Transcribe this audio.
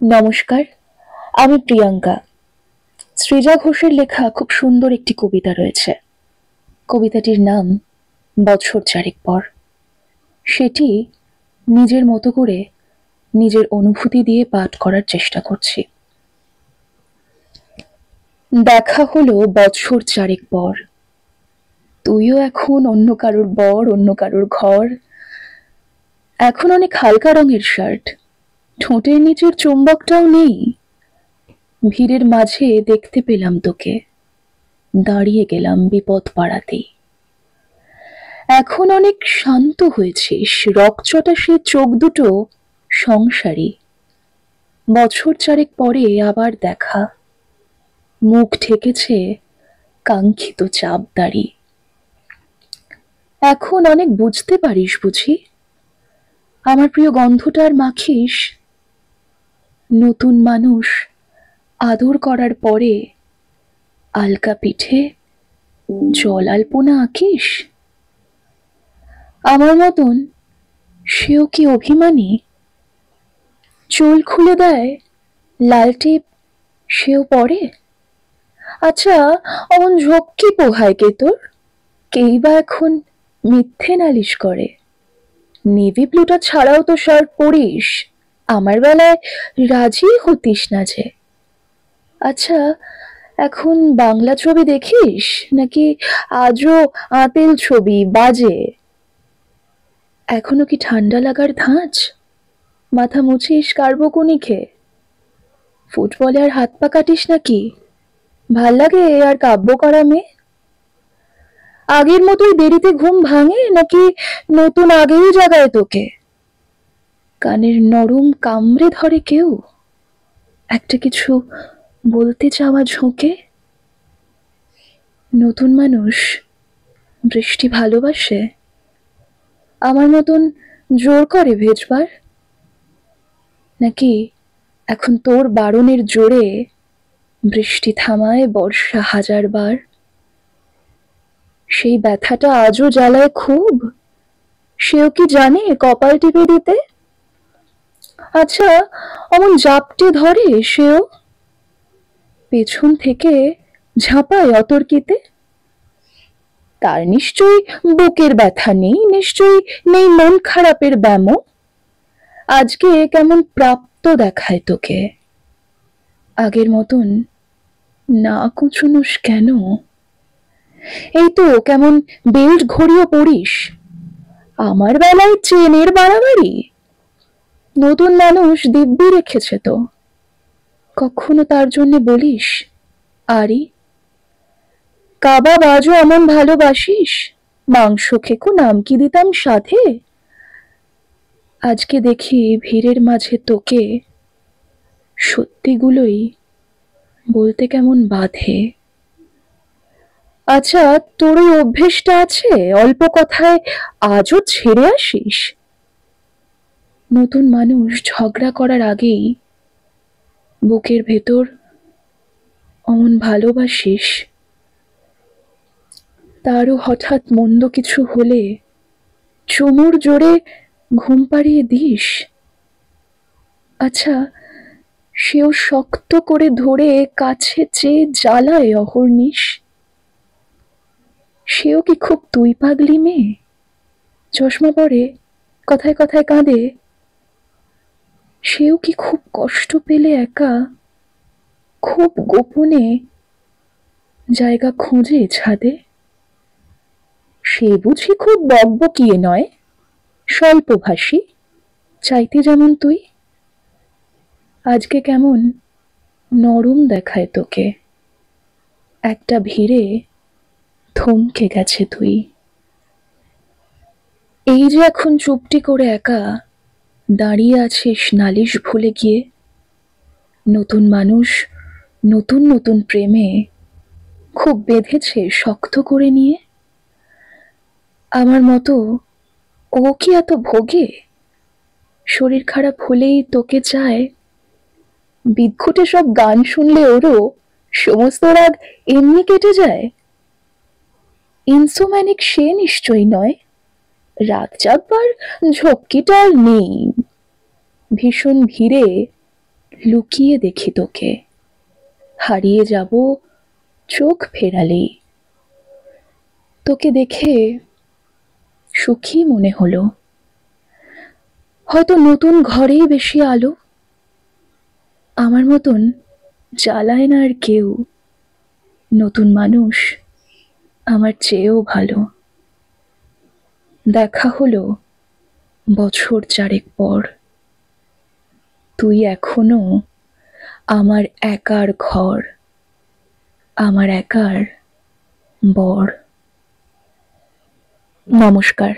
নমস্কার, আমি প্রিয়াঙ্কা। সৃজা ঘোষের লেখা খুব সুন্দর একটি কবিতা রয়েছে। কবিতাটির নাম বছর চারেক পর। সেটি নিজের মতো করে নিজের অনুভূতি দিয়ে পাঠ করার চেষ্টা করছি। দেখা হলো বছর চারেক পর, তুইও এখন অন্য কারোর বর, অন্য কারোর ঘর। এখন অনেক হালকা রঙের শার্ট, ঠোঁটের নিচের চুম্বকটাও নেই। ভিড়ের মাঝে দেখতে পেলাম তোকে, দাঁড়িয়ে গেলাম বিপদ পাড়াতেই। এখন অনেক শান্ত হয়েছিস, রকচটা সে চোখ দুটো সংসারী। বছর চারেক পরে আবার দেখা, মুখ ঠেকেছে কাঙ্ক্ষিত চাপ দাড়ি। এখন অনেক বুঝতে পারিস বুঝি, আমার প্রিয় গন্ধটার মাখিস। নতুন মানুষ আদর করার পরে আলকা পিঠে জল আলপনা আঁকিস। আমার মতন সেও কি অভিমানী, চুল খুলে দেয় লাল টিপ সেও পরে। আচ্ছা, অমন ঝক্কি পোহায় কে তোর? কেই বা এখন মিথ্যে নালিশ করে। নেভি ব্লুটা ছাড়াও তো শার্ট পরিস, আমার বেলায় রাজি হতিস না যে। আচ্ছা, এখন বাংলা ছবি দেখিস নাকি আজও আঁতেল ছবি বাজে? এখনো কি ঠান্ডা লাগার ধাঁচ? মাথা মুছিস কার্বকুনিকে? ফুটবলে আর হাত পা কাটিস নাকি? ভাল লাগে আর কাব্য করা মেয়ে? আগের মতোই দেরিতে ঘুম ভাঙে নাকি নতুন আগেই জাগায় তোকে? কানের নরম কামড়ে ধরে কেউ, একটা কিছু বলতে চাওয়া ঝোঁকে? নতুন মানুষ বৃষ্টি ভালোবাসে, আমার মতন জোর করে ভেজবার? নাকি এখন তোর বারণের জোরে বৃষ্টি থামায় বর্ষা হাজারবার? সেই ব্যথাটা আজও জ্বালায় খুব, সেও কি জানে কপাল টিপে দিতে? আচ্ছা, অমন জাপটে ধরে সেও, পেছন থেকে ঝাঁপায় অতর্কিতে? তার নিশ্চয়ই বুকের ব্যথা নেই, নিশ্চয়ই নেই মন খারাপের ব্যামো। আজকে কেমন প্রাপ্ত দেখায় তোকে, আগের মতন না কুচুনুস কেন? এই তো কেমন বেল্ট ঘড়িও পরিস, আমার বেলায় চেনের বাড়াবাড়ি। নতুন মানুষ দিব্যি রেখেছে তো, কখনো তার জন্য বলিস আরি? কাবাব আজও এমন ভালোবাসিস, মাংস খেকো নাম কি দিতাম সাথে। আজকে দেখি ভিড়ের মাঝে তোকে, সত্যিগুলোই বলতে কেমন বাধে। আচ্ছা, তোর ওই অভ্যেসটা আছে অল্প কথায় আজও ছেড়ে আসিস? নতুন মানুষ ঝগড়া করার আগেই বুকের ভেতর অমন ভালোবাসিস, তারও হঠাৎ মন্দ কিছু হলে চুমুর জোরে ঘুম পাড়িয়ে দিস। আচ্ছা, সেও শক্ত করে ধরে কাছে চেয়ে জ্বালায় অহর্নিশ। সেও কি খুব তুই পাগলি মেয়ে, চশমা পরে, কথায় কথায় কাঁদে? সেও কি খুব কষ্ট পেলে একা, খুব গোপনে জায়গা খোঁজে ছাদে? সে বুঝি খুব বকবকিয়ে নয়, স্বল্পভাষী, চাইতে যেমন তুই? আজকে কেমন নরম দেখায় তোকে, একটা ভিড়ে থমকে গেছে তুই। এই যে এখন চুপটি করে একা দাঁড়িয়ে আছিস নালিশ ভুলে গিয়ে। নতুন মানুষ নতুন নতুন প্রেমে খুব বেঁধেছে শক্ত করে নিয়ে। আমার মতো ও কি এত ভোগে, শরীর খারাপ হলেই তোকে চায়? বিদঘুটে সব গান শুনলে ওরও সমস্ত রাগ এমনি কেটে যায়। ইনসোম্যানিক সে নিশ্চয়ই নয়, রাত জাগবার ঝক্কিটা আর নেই। ভীষণ ভিড়ে লুকিয়ে দেখি তোকে, হারিয়ে যাব চোখ ফেরালেই। তোকে দেখে সুখী মনে হলো, হয়তো নতুন ঘরেই বেশি আলো। আমার মতন জ্বালায় না আর কেউ, নতুন মানুষ আমার চেয়েও ভালো। দেখা হলো বছর চারেক পর, তুই এখনো আমার একার ঘর, আমার একার বর। নমস্কার।